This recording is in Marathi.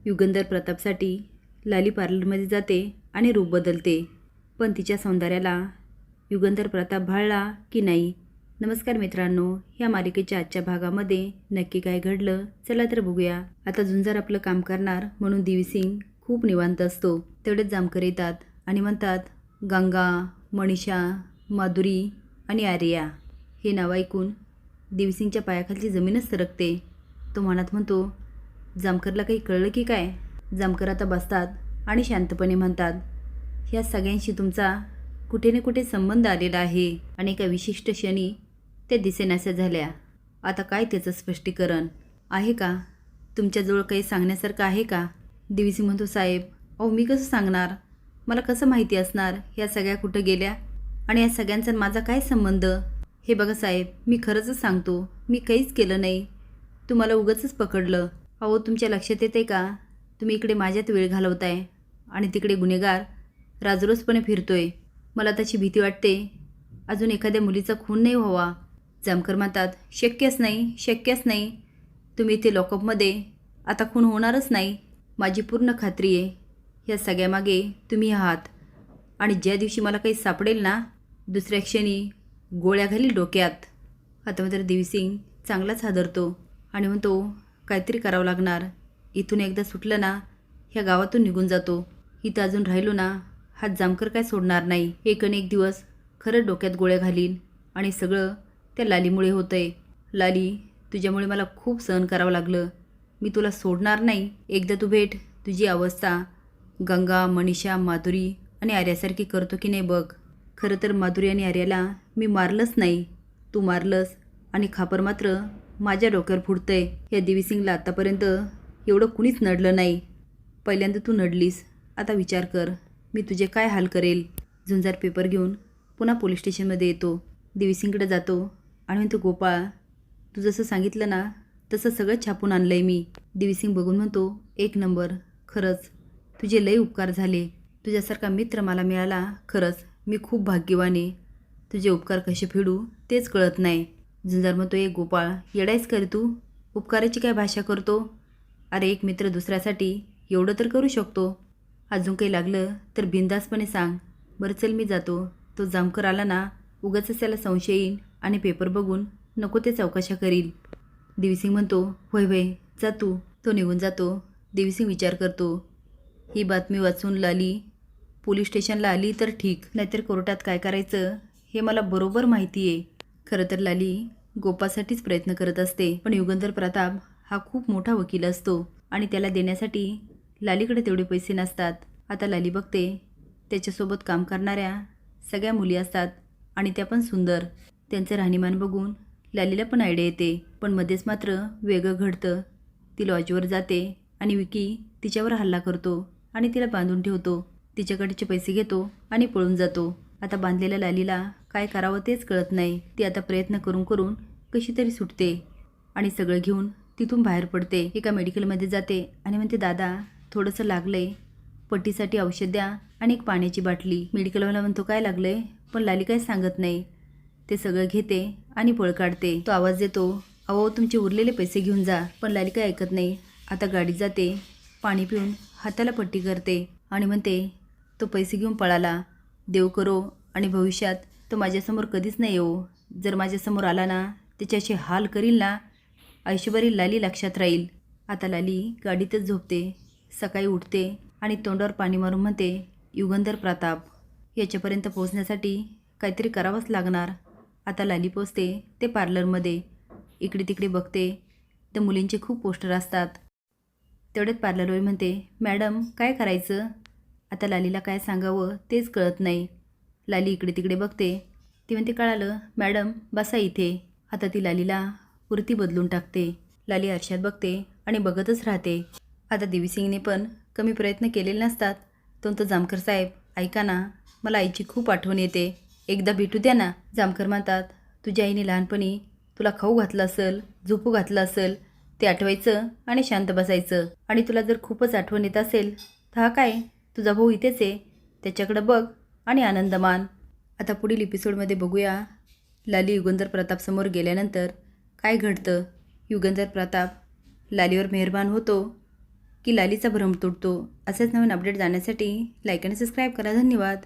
युगंधर प्रतापसाठी लाली पार्लरमध्ये जाते आणि रूप बदलते, पण तिच्या सौंदर्याला युगंधर प्रताप भाळला की नाही? नमस्कार मित्रांनो, या मालिकेच्या आजच्या भागामध्ये नक्की काय घडलं चला तर बघूया. आता झुंजार आपलं काम करणार म्हणून देवीसिंग खूप निवांत असतो. तेवढेच जामकर येतात आणि म्हणतात, गंगा, मनीषा, माधुरी आणि आर्या हे नाव ऐकून देवीसिंगच्या पायाखालची जमीनच सरकते. तो मनात म्हणतो, जामकरला काही कळलं की काय? जामकर आता बसतात आणि शांतपणे म्हणतात, ह्या सगळ्यांशी तुमचा कुठे ना कुठे संबंध आलेला आहे आणि एका विशिष्ट क्षणी त्या दिसेनाशा झाल्या. आता काय त्याचं स्पष्टीकरण आहे का? तुमच्याजवळ काही सांगण्यासारखं आहे का? देवीसिंग म्हणतो, साहेब अहो मी कसं सांगणार? मला कसं माहिती असणार ह्या सगळ्या कुठं गेल्या आणि या सगळ्यांचा माझा काय संबंध? हे बघा साहेब, मी खरंच सांगतो, मी काहीच केलं नाही. तुम्हाला उगाचच पकडलं. अहो तुमच्या लक्षात येते का? तुम्ही इकडे माझ्यात वेळ घालवताय आणि तिकडे गुन्हेगार राजरोसपणे फिरतोय. मला त्याची भीती वाटते अजून एखाद्या मुलीचा खून नाही व्हावा. जामकर म्हणतात, शक्यच नाही, शक्यच नाही. तुम्ही इथे लॉकअपमध्ये आता खून होणारच नाही. माझी पूर्ण खात्री आहे ह्या सगळ्यामागे तुम्ही आहात आणि ज्या दिवशी मला काही सापडेल ना, दुसऱ्या क्षणी गोळ्या घालील डोक्यात. आता मात्र देवीसिंग चांगलाच हादरतो आणि म्हणतो, काहीतरी करावं लागणार. इथून एकदा सुटलं ना, ह्या गावातून निघून जातो. इथं अजून राहिलो ना, हा जामकर काय सोडणार नाही. एक दिवस खरंच डोक्यात गोळ्या घालीन आणि सगळं त्या लालीमुळे होतंय. लाली, तुझ्यामुळे मला खूप सहन करावं लागलं. मी तुला सोडणार नाही. एकदा तू भेट, तुझी अवस्था गंगा, मनीषा, माधुरी आणि आर्यासारखी करतो की नाही बघ. खरं तर माधुरी आणि आर्याला मी मारलंच नाही, तू मारलंस आणि खापर मात्र माझ्या डोक्यावर फुटतंय. या देवीसिंगला आत्तापर्यंत एवढं कुणीच नडलं नाही. पहिल्यांदा तू नडलीस. आता विचार कर, मी तुझे काय हाल करेल. झुंजार पेपर घेऊन पुन्हा पोलीस स्टेशनमध्ये येतो. देवीसिंगकडे जातो आणि म्हणतो, गोपाळ तू जसं सांगितलं ना तसं सगळं छापून आणलं आहे मी. देवीसिंग बघून म्हणतो, एक नंबर. खरंच तुझे लई उपकार झाले. तुझ्यासारखा मित्र मला मिळाला. खरंच मी खूप भाग्यवान आहे. तुझे उपकार कसे फेडू तेच कळत नाही. झुंजार म्हणतो, एक गोपाळ येडायच कर तू. उपकाराची काय भाषा करतो? अरे एक मित्र दुसऱ्यासाठी एवढं तर करू शकतो. अजून काही लागलं तर बिंदासपणे सांग. बरं चल मी जातो. तो जामकर आला ना, उगाच त्याला संशय येईन आणि पेपर बघून नको ते चौकशा करील. देवीसिंग म्हणतो, होय होय जा तू. तो निघून जातो. देवीसिंग विचार करतो, ही बातमी वाचून लाली पोलीस स्टेशनला आली तर ठीक, नाहीतर कोर्टात काय करायचं हे मला बरोबर माहिती आहे. खरं तर लाली गोपासाठीच प्रयत्न करत असते, पण युगंधर प्रताप हा खूप मोठा वकील असतो आणि त्याला देण्यासाठी लालीकडे तेवढे पैसे नसतात. आता लाली बघते, त्याच्यासोबत काम करणाऱ्या सगळ्या मुली असतात आणि त्या पण सुंदर. त्यांचं राहणीमान बघून लालीला पण आयडिया येते, पण मध्येच मात्र वेगळं घडतं. ती लॉजवर जाते आणि विकी तिच्यावर हल्ला करतो आणि तिला बांधून ठेवतो. तिच्याकडचे पैसे घेतो आणि पळून जातो. आता बांधलेल्या लालीला काय करावं तेच कळत नाही. ती आता प्रयत्न करून करून कशी तरी सुटते आणि सगळं घेऊन तिथून बाहेर पडते. एका मेडिकलमध्ये जाते आणि म्हणते, दादा थोडंसं लागलंय, पट्टीसाठी औषध द्या आणि एक पाण्याची बाटली. मेडिकलवाला म्हणतो, काय लागलंय? पण लाली काय सांगत नाही. ते सगळं घेते आणि पळ काढते. तो आवाज देतो, अहो तुमचे उरलेले पैसे घेऊन जा. पण लाली काय ऐकत नाही. आता गाडीत जाते, पाणी पिऊन हाताला पट्टी करते आणि म्हणते, तो पैसे घेऊन पळाला. देव करो आणि भविष्यात तो माझ्यासमोर कधीच नाही येऊ. जर माझ्यासमोर आला ना, त्याच्याशी हाल करील ना, आयुष्यभरी लाली लक्षात राहील. आता लाली गाडीतच झोपते. सकाळी उठते आणि तोंडावर पाणी मारून म्हणते, युगंधर प्रताप याच्यापर्यंत पोहोचण्यासाठी काहीतरी करावंच लागणार. आता लाली पोचते ते पार्लरमध्ये. इकडे तिकडे बघते तर मुलींचे खूप पोस्टर असतात. तेवढ्यात पार्लरवर म्हणते, मॅडम काय करायचं? आता लालीला काय सांगावं तेच कळत नाही. लाली इकडे तिकडे बघते. ती म्हणते, कळालं मॅडम, बसा इथे. आता ती लालीला वृत्ती बदलून टाकते. लाली आरशात बघते आणि बघतच राहते. आता देवीसिंगने पण कमी प्रयत्न केलेले नसतात. तो जामकर साहेब ऐका ना, मला आईची खूप आठवण येते, एकदा भेटू द्या ना. जामकर म्हणतात, तुझ्या आईने लहानपणी तुला खाऊ घातलं असेल, झोपू घातलं असेल, ते आठवायचं आणि शांत बसायचं. आणि तुला जर खूपच आठवण येत असेल तर हा काय, तुझा भाऊ इथेच आहे, त्याच्याकडं बघ आणि आनंद मान. आता पुढील एपिसोडमध्ये बघूया लाली युगंधर प्रतापसमोर गेल्यानंतर काय घडतं. युगंधर प्रताप लालीवर मेहरबान होतो की लालीचा भ्रम तुटतो. असेच नवीन अपडेट जाण्यासाठी लाईक आणि सबस्क्राईब करा. धन्यवाद.